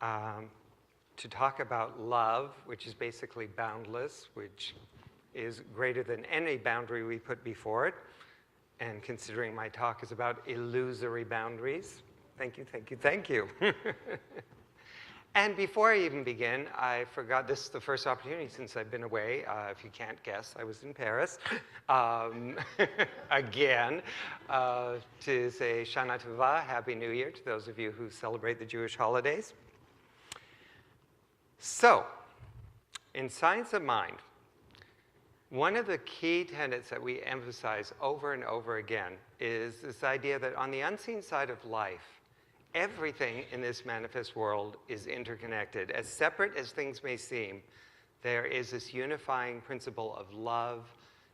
to talk about love, which is basically boundless, which is greater than any boundary we put before it. And considering my talk is about illusory boundaries, thank you, thank you, thank you. And before I even begin, I forgot, this is the first opportunity since I've been away. If you can't guess, I was in Paris again, to say Shana Tova, Happy New Year to those of you who celebrate the Jewish holidays. So, in Science of Mind, one of the key tenets that we emphasize over and over again is this idea that on the unseen side of life, everything in this manifest world is interconnected. As separate as things may seem, there is this unifying principle of love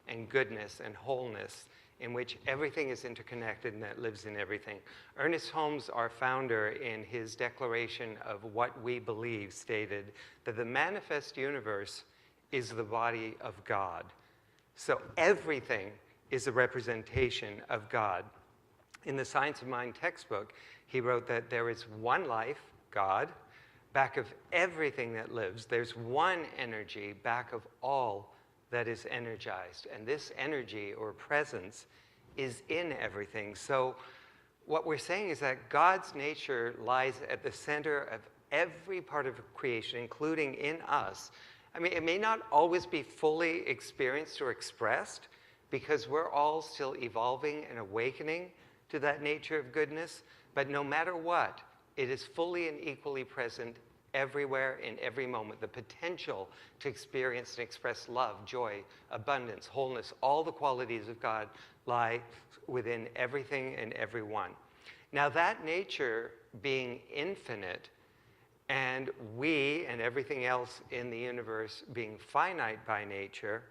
and goodness and wholeness in which everything is interconnected and that lives in everything. Ernest Holmes, our founder, in his declaration of what we believe, stated that the manifest universe is the body of God. So everything is a representation of God. In the Science of Mind textbook, he wrote that there is one life, God, back of everything that lives. There's one energy back of all that is energized. And this energy or presence is in everything. So what we're saying is that God's nature lies at the center of every part of creation, including in us. I mean, it may not always be fully experienced or expressed because we're all still evolving and awakening to that nature of goodness. But no matter what, it is fully and equally present everywhere in every moment. The potential to experience and express love, joy, abundance, wholeness, all the qualities of God lie within everything and everyone. Now that nature being infinite and we and everything else in the universe being finite by nature,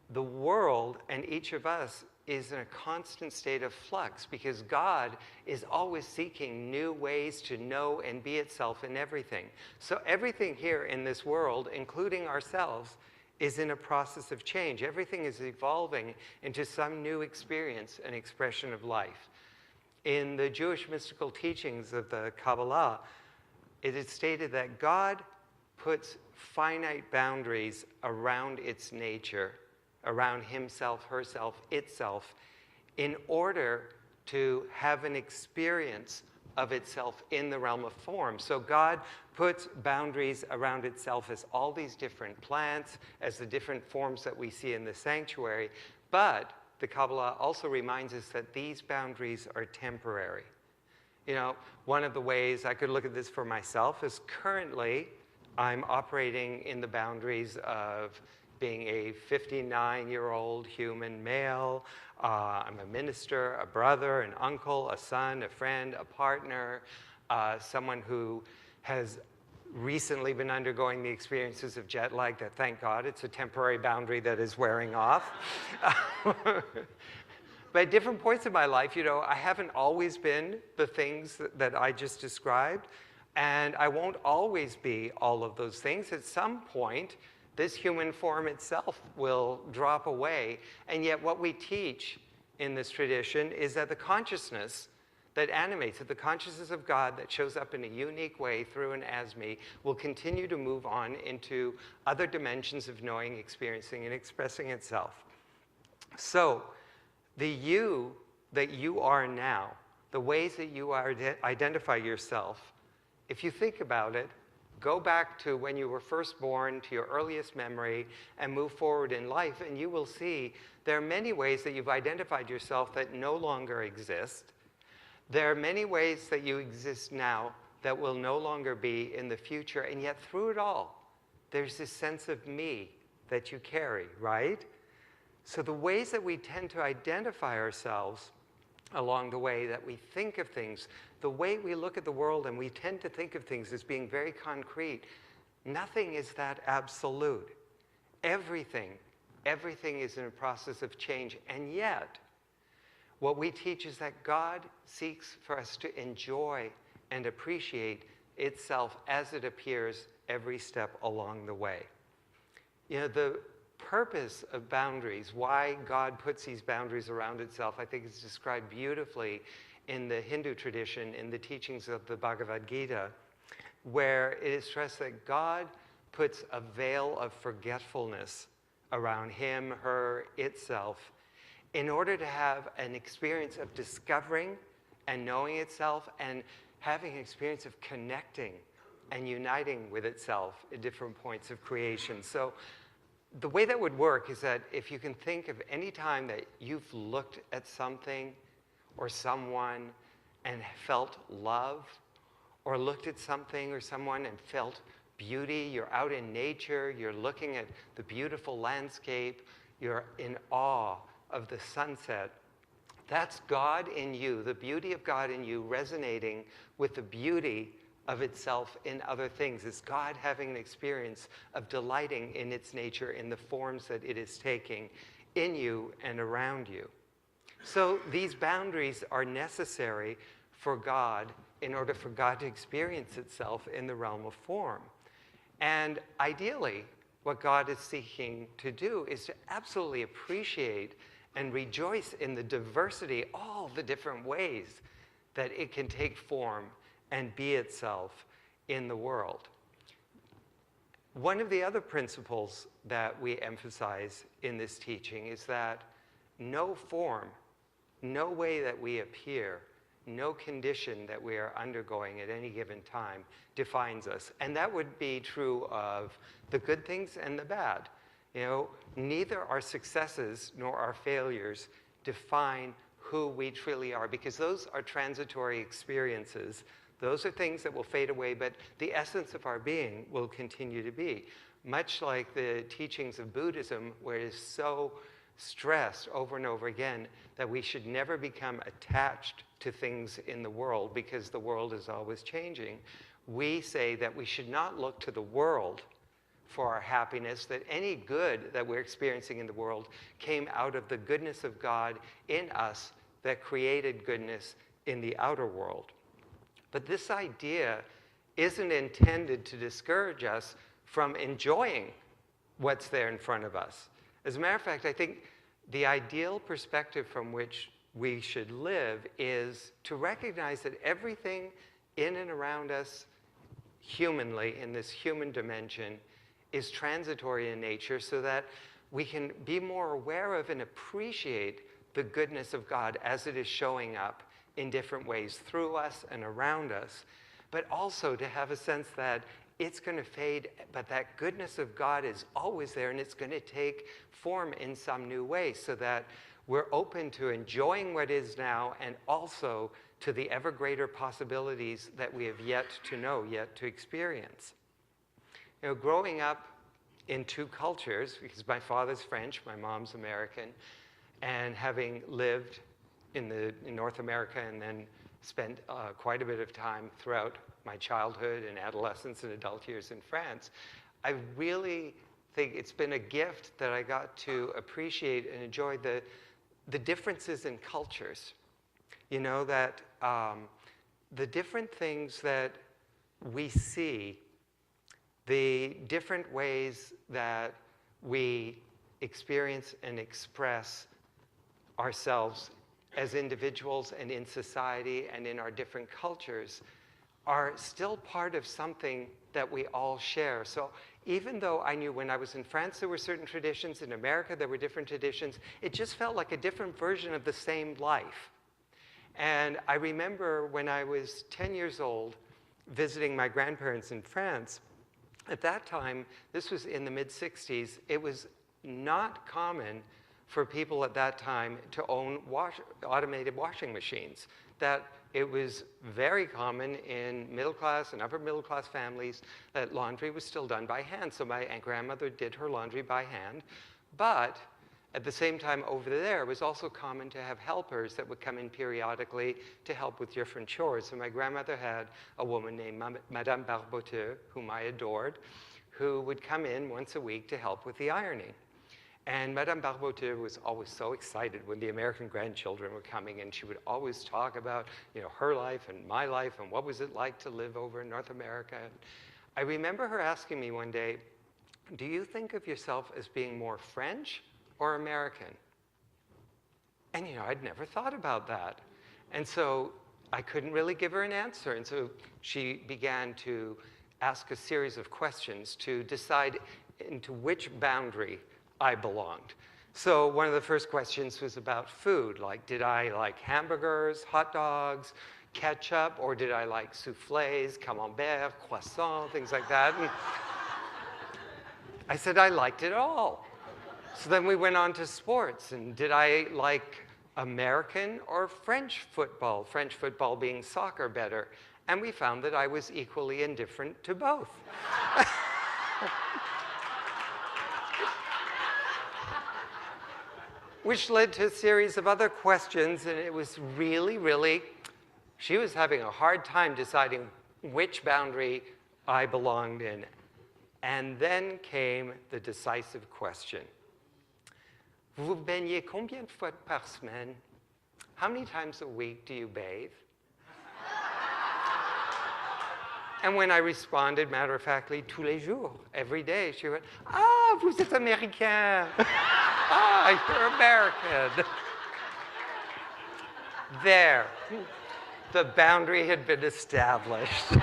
the world and each of us is in a constant state of flux because God is always seeking new ways to know and be itself in everything. So everything here in this world, including ourselves, is in a process of change. Everything is evolving into some new experience and expression of life. In the Jewish mystical teachings of the Kabbalah, it is stated that God puts finite boundaries around its nature, around himself, herself, itself, in order to have an experience of itself in the realm of form. So God puts boundaries around itself as all these different plants, as the different forms that we see in the sanctuary. But the Kabbalah also reminds us that these boundaries are temporary. You know, one of the ways I could look at this for myself is currently I'm operating in the boundaries of being a 59-year-old human male. I'm a minister, a brother, an uncle, a son, a friend, a partner, someone who has recently been undergoing the experiences of jet lag that, thank God, it's a temporary boundary that is wearing off. But at different points in my life, you know, I haven't always been the things that I just described, and I won't always be all of those things. At some point, this human form itself will drop away. And yet what we teach in this tradition is that the consciousness that animates it, the consciousness of God that shows up in a unique way through and as me, will continue to move on into other dimensions of knowing, experiencing, and expressing itself. So the you that you are now, the ways that you identify yourself, if you think about it, go back to when you were first born, to your earliest memory, and move forward in life, and you will see there are many ways that you've identified yourself that no longer exist. There are many ways that you exist now that will no longer be in the future, and yet through it all, there's this sense of me that you carry, right? So the ways that we tend to identify ourselves along the way that we think of things, the way we look at the world, and we tend to think of things as being very concrete. Nothing is that absolute. Everything is in a process of change. And yet, what we teach is that God seeks for us to enjoy and appreciate itself as it appears every step along the way. You know, the purpose of boundaries, why God puts these boundaries around itself, I think is described beautifully in the Hindu tradition, in the teachings of the Bhagavad Gita. where it is stressed that God puts a veil of forgetfulness around him, her, itself, in order to have an experience of discovering and knowing itself and having an experience of connecting and uniting with itself at different points of creation. So the way that would work is that if you can think of any time that you've looked at something or someone and felt love, or looked at something or someone and felt beauty, you're out in nature, you're looking at the beautiful landscape, you're in awe of the sunset, that's God in you, the beauty of God in you resonating with the beauty of itself in other things. It's God having an experience of delighting in its nature, in the forms that it is taking in you and around you. So these boundaries are necessary for God in order for God to experience itself in the realm of form. And ideally, what God is seeking to do is to absolutely appreciate and rejoice in the diversity, all the different ways that it can take form and be itself in the world. One of the other principles that we emphasize in this teaching is that no form, no way that we appear, no condition that we are undergoing at any given time defines us. And that would be true of the good things and the bad. You know, neither our successes nor our failures define who we truly are, because those are transitory experiences. Those are things that will fade away, but the essence of our being will continue to be. Much like the teachings of Buddhism, where it is so stressed over and over again that we should never become attached to things in the world because the world is always changing. We say that we should not look to the world for our happiness, that any good that we're experiencing in the world came out of the goodness of God in us that created goodness in the outer world. But this idea isn't intended to discourage us from enjoying what's there in front of us. As a matter of fact, I think the ideal perspective from which we should live is to recognize that everything in and around us humanly, in this human dimension, is transitory in nature, so that we can be more aware of and appreciate the goodness of God as it is showing up in different ways through us and around us, but also to have a sense that it's going to fade, but that goodness of God is always there, and it's going to take form in some new way, so that we're open to enjoying what is now and also to the ever greater possibilities that we have yet to know, yet to experience. You know, growing up in two cultures, because my father's French, my mom's American, and having lived in North America and then spent quite a bit of time throughout my childhood and adolescence and adult years in France, I really think it's been a gift that I got to appreciate and enjoy the differences in cultures. You know, that the different things that we see, the different ways that we experience and express ourselves as individuals and in society and in our different cultures are still part of something that we all share. So even though I knew when I was in France there were certain traditions, in America there were different traditions, it just felt like a different version of the same life. And I remember when I was 10 years old visiting my grandparents in France. At that time, this was in the mid-60s, it was not common for people at that time to own automated washing machines. That it was very common in middle-class and upper-middle-class families that laundry was still done by hand. So my grandmother did her laundry by hand. But at the same time over there, it was also common to have helpers that would come in periodically to help with different chores. So my grandmother had a woman named Madame Barboteux, whom I adored, who would come in once a week to help with the ironing. And Madame Barboteux was always so excited when the American grandchildren were coming, and she would always talk about, you know, her life and my life and what was it like to live over in North America. I remember her asking me one day, do you think of yourself as being more French or American? And, you know, I'd never thought about that. And so I couldn't really give her an answer. And so she began to ask a series of questions to decide into which boundary I belonged. So one of the first questions was about food, like did I like hamburgers, hot dogs, ketchup, or did I like soufflés, camembert, croissant, things like that? And I said I liked it all. So then we went on to sports, and did I like American or French football being soccer better? And we found that I was equally indifferent to both. Which led to a series of other questions, and it was really, she was having a hard time deciding which boundary I belonged in. And then came the decisive question. Vous baignez combien de fois par semaine? How many times a week do you bathe? And when I responded matter-of-factly, tous les jours, every day, she went, ah, vous êtes américain. Ah, you're American. There. The boundary had been established.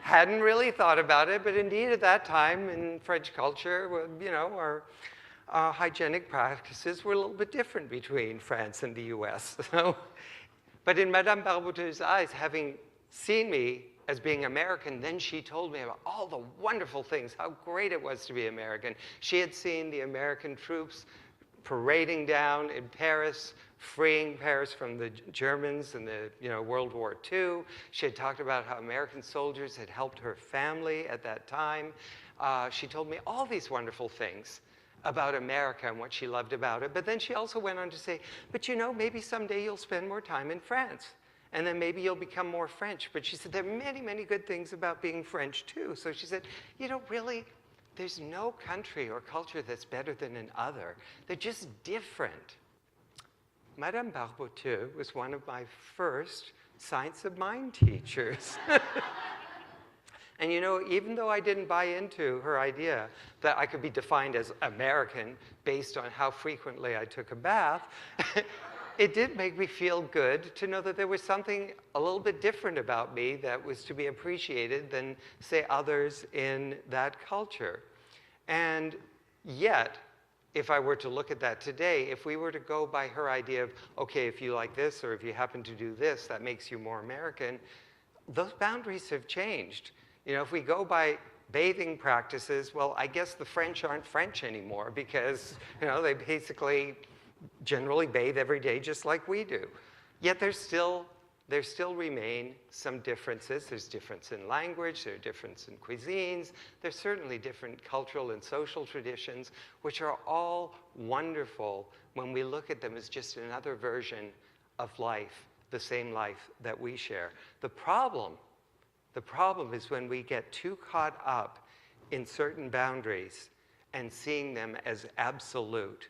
Hadn't really thought about it, but indeed at that time in French culture, you know, our hygienic practices were a little bit different between France and the US. So, but in Madame Barboteu's eyes, having seen me as being American, then she told me about all the wonderful things, how great it was to be American. She had seen the American troops parading down in Paris, freeing Paris from the Germans in the World War II. She had talked about how American soldiers had helped her family at that time. She told me all these wonderful things about America and what she loved about it. But then she also went on to say, but you know, maybe someday you'll spend more time in France. And then maybe you'll become more French. But she said, there are many good things about being French too. So she said, you know, really, there's no country or culture that's better than another. They're just different. Madame Barboteux was one of my first science of mind teachers. And you know, even though I didn't buy into her idea that I could be defined as American based on how frequently I took a bath, it did make me feel good to know that there was something a little bit different about me that was to be appreciated than, say, others in that culture. And yet, if I were to look at that today, if we were to go by her idea of, okay, if you like this or if you happen to do this, that makes you more American, those boundaries have changed. You know, if we go by bathing practices, well, I guess the French aren't French anymore because, you know, they basically generally bathe every day just like we do. Yet there still remain some differences. There's difference in language, there's difference in cuisines, there's certainly different cultural and social traditions, which are all wonderful when we look at them as just another version of life, the same life that we share. The problem is when we get too caught up in certain boundaries and seeing them as absolute,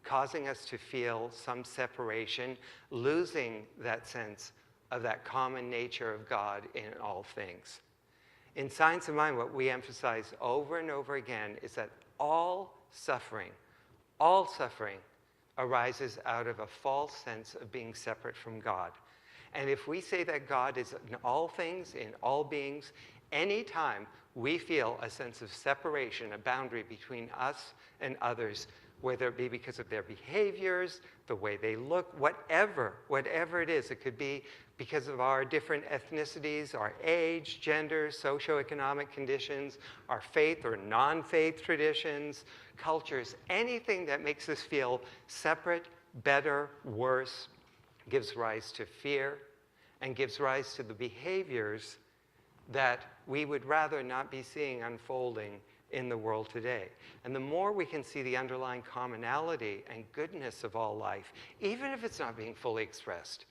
causing us to feel some separation, losing that sense of that common nature of God in all things. In Science of Mind, what we emphasize over and over again is that all suffering arises out of a false sense of being separate from God. And if we say that God is in all things, in all beings, anytime we feel a sense of separation, a boundary between us and others, whether it be because of their behaviors, the way they look, whatever it is. It could be because of our different ethnicities, our age, gender, socioeconomic conditions, our faith or non-faith traditions, cultures, anything that makes us feel separate, better, worse, gives rise to fear and gives rise to the behaviors that we would rather not be seeing unfolding in the world today. And the more we can see the underlying commonality and goodness of all life, even if it's not being fully expressed,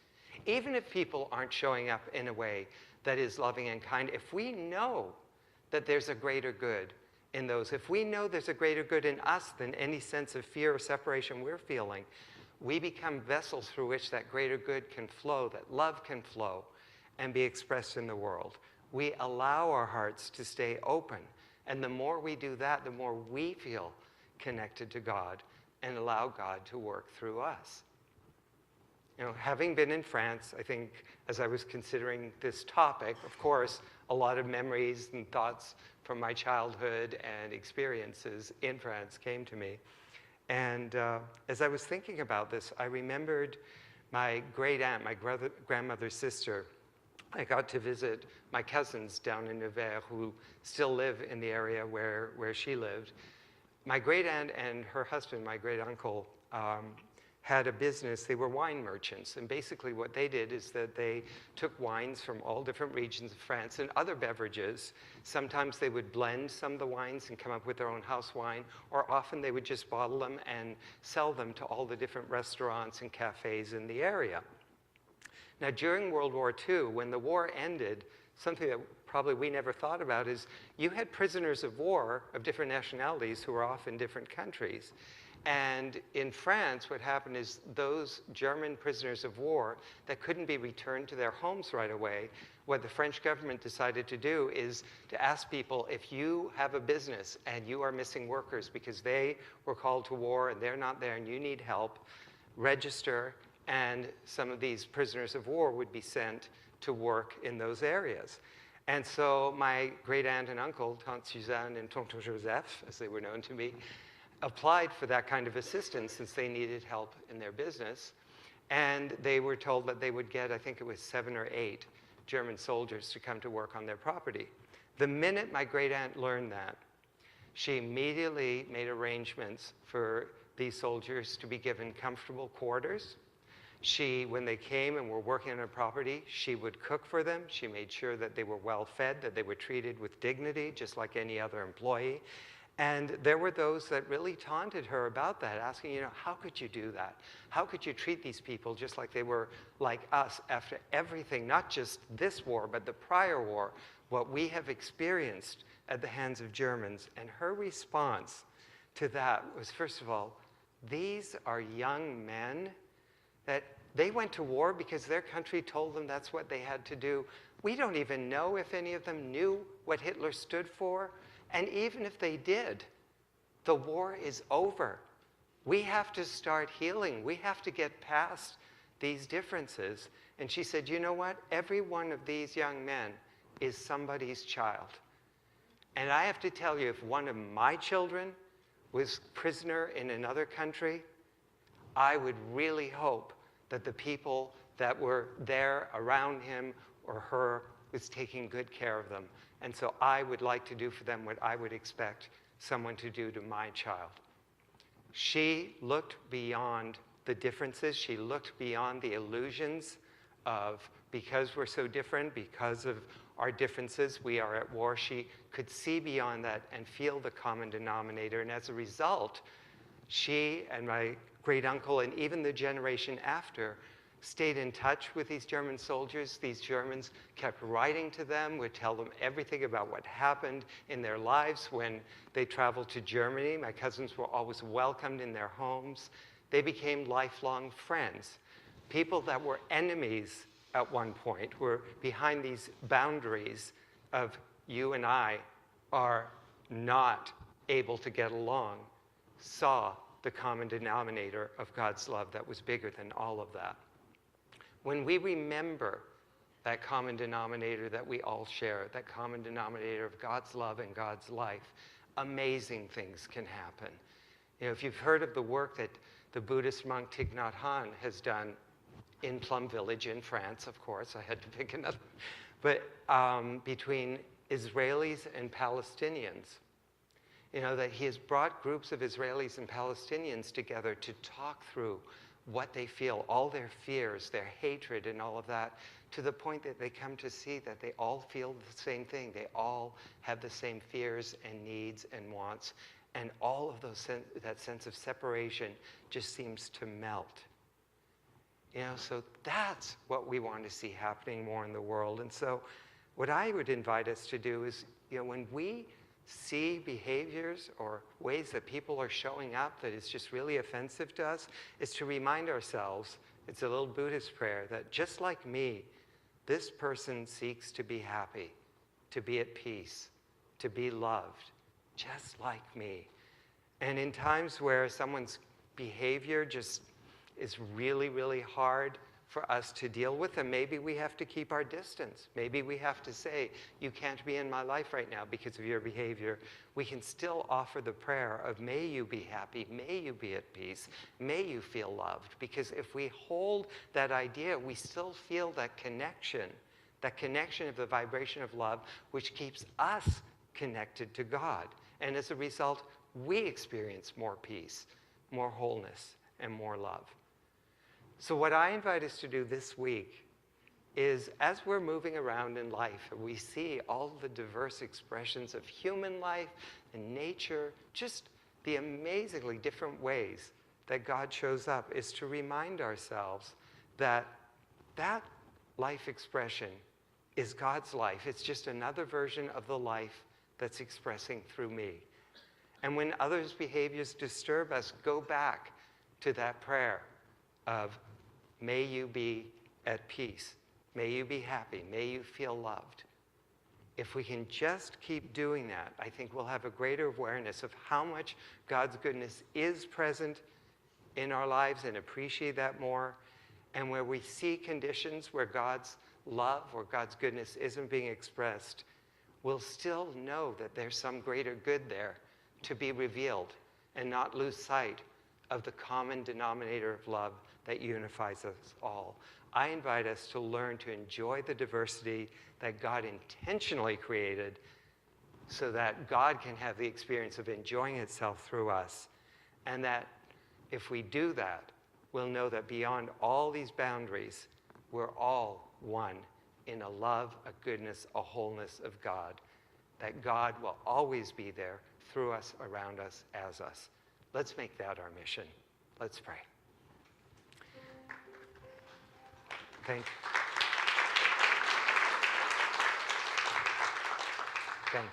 even if people aren't showing up in a way that is loving and kind, if we know that there's a greater good in those, if we know there's a greater good in us than any sense of fear or separation we're feeling, we become vessels through which that greater good can flow, that love can flow and be expressed in the world. We allow our hearts to stay open. And the more we do that, the more we feel connected to God and allow God to work through us. Having been in France, I think as I was considering this topic, of course, a lot of memories and thoughts from my childhood and experiences in France came to me. And as I was thinking about this, I remembered my great aunt, my grandmother's sister. I got to visit my cousins down in Nevers who still live in the area where she lived. My great aunt and her husband, my great uncle, had a business. They were wine merchants, and basically what they did is that they took wines from all different regions of France and other beverages. Sometimes they would blend some of the wines and come up with their own house wine, or often they would just bottle them and sell them to all the different restaurants and cafes in the area. Now, during World War II, when the war ended, something that probably we never thought about is you had prisoners of war of different nationalities who were off in different countries. And in France, what happened is those German prisoners of war that couldn't be returned to their homes right away, what the French government decided to do is to ask people, if you have a business and you are missing workers because they were called to war and they're not there and you need help, register, and some of these prisoners of war would be sent to work in those areas. And so my great aunt and uncle, Tante Suzanne and Tonton Joseph, as they were known to me, applied for that kind of assistance since they needed help in their business. And they were told that they would get, I think it was 7 or 8 German soldiers to come to work on their property. The minute my great aunt learned that, she immediately made arrangements for these soldiers to be given comfortable quarters. When they came and were working on her property, she would cook for them. She made sure that they were well fed, that they were treated with dignity, just like any other employee. And there were those that really taunted her about that, asking, how could you do that? How could you treat these people just like they were like us after everything, not just this war, but the prior war, what we have experienced at the hands of Germans? And her response to that was, first of all, these are young men that they went to war because their country told them that's what they had to do. We don't even know if any of them knew what Hitler stood for. And even if they did, the war is over. We have to start healing. We have to get past these differences. And she said, you know what? Every one of these young men is somebody's child. And I have to tell you, if one of my children was prisoner in another country, I would really hope that the people that were there around him or her was taking good care of them. And so I would like to do for them what I would expect someone to do to my child. She looked beyond the differences. She looked beyond the illusions of, because we're so different, because of our differences, we are at war. She could see beyond that and feel the common denominator. And as a result, she and my great uncle and even the generation after stayed in touch with these German soldiers. These Germans kept writing to them, would tell them everything about what happened in their lives when they traveled to Germany. My cousins were always welcomed in their homes. They became lifelong friends. People that were enemies at one point were behind these boundaries of you and I are not able to get along, saw the common denominator of God's love that was bigger than all of that. When we remember that common denominator that we all share, that common denominator of God's love and God's life, amazing things can happen. If you've heard of the work that the Buddhist monk Thich Nhat Hanh has done in Plum Village in France, of course, I had to pick another, but between Israelis and Palestinians, that he has brought groups of Israelis and Palestinians together to talk through what they feel, all their fears, their hatred, and all of that, to the point that they come to see that they all feel the same thing. They all have the same fears and needs and wants, and all of those that sense of separation just seems to melt. So that's what we want to see happening more in the world. And so what I would invite us to do is, when we see behaviors or ways that people are showing up that is just really offensive to us, is to remind ourselves, it's a little Buddhist prayer, that just like me, this person seeks to be happy, to be at peace, to be loved, just like me. And in times where someone's behavior just is really, really hard for us to deal with, and maybe we have to keep our distance. Maybe we have to say, you can't be in my life right now because of your behavior. We can still offer the prayer of, may you be happy, may you be at peace, may you feel loved. Because if we hold that idea, we still feel that connection of the vibration of love, which keeps us connected to God. And as a result, we experience more peace, more wholeness, and more love. So what I invite us to do this week is, as we're moving around in life, and we see all the diverse expressions of human life and nature, just the amazingly different ways that God shows up, is to remind ourselves that that life expression is God's life. It's just another version of the life that's expressing through me. And when others' behaviors disturb us, go back to that prayer of, may you be at peace, may you be happy, may you feel loved. If we can just keep doing that, I think we'll have a greater awareness of how much God's goodness is present in our lives and appreciate that more. And where we see conditions where God's love or God's goodness isn't being expressed, we'll still know that there's some greater good there to be revealed, and not lose sight of the common denominator of love that unifies us all. I invite us to learn to enjoy the diversity that God intentionally created so that God can have the experience of enjoying itself through us. And that if we do that, we'll know that beyond all these boundaries, we're all one in a love, a goodness, a wholeness of God. That God will always be there through us, around us, as us. Let's make that our mission. Let's pray. Thank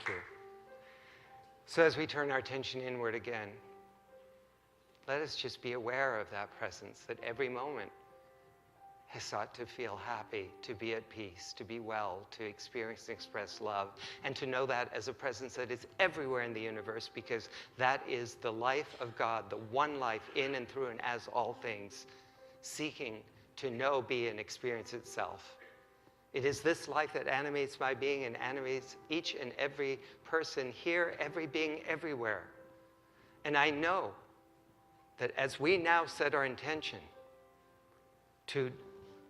you. So as we turn our attention inward again, let us just be aware of that presence that every moment has sought to feel happy, to be at peace, to be well, to experience and express love, and to know that as a presence that is everywhere in the universe, because that is the life of God, the one life in and through and as all things, seeking to know, be, and experience itself. It is this life that animates my being and animates each and every person here, every being everywhere. And I know that as we now set our intention to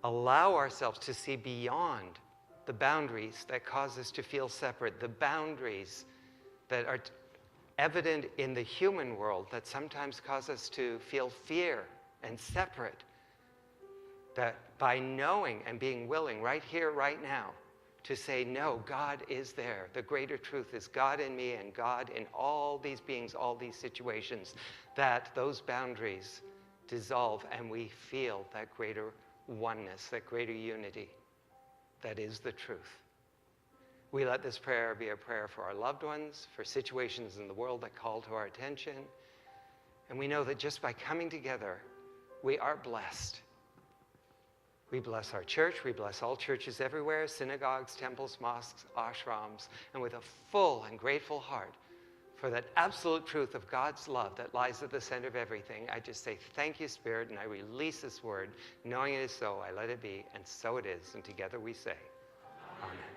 allow ourselves to see beyond the boundaries that cause us to feel separate, the boundaries that are evident in the human world that sometimes cause us to feel fear and separate, that by knowing and being willing right here, right now, to say, no, God is there. The greater truth is God in me and God in all these beings, all these situations, that those boundaries dissolve and we feel that greater oneness, that greater unity that is the truth. We let this prayer be a prayer for our loved ones, for situations in the world that call to our attention. And we know that just by coming together, we are blessed. We bless our church, we bless all churches everywhere, synagogues, temples, mosques, ashrams, and with a full and grateful heart for that absolute truth of God's love that lies at the center of everything, I just say, thank you, Spirit, and I release this word, knowing it is so, I let it be, and so it is, and together we say, Amen.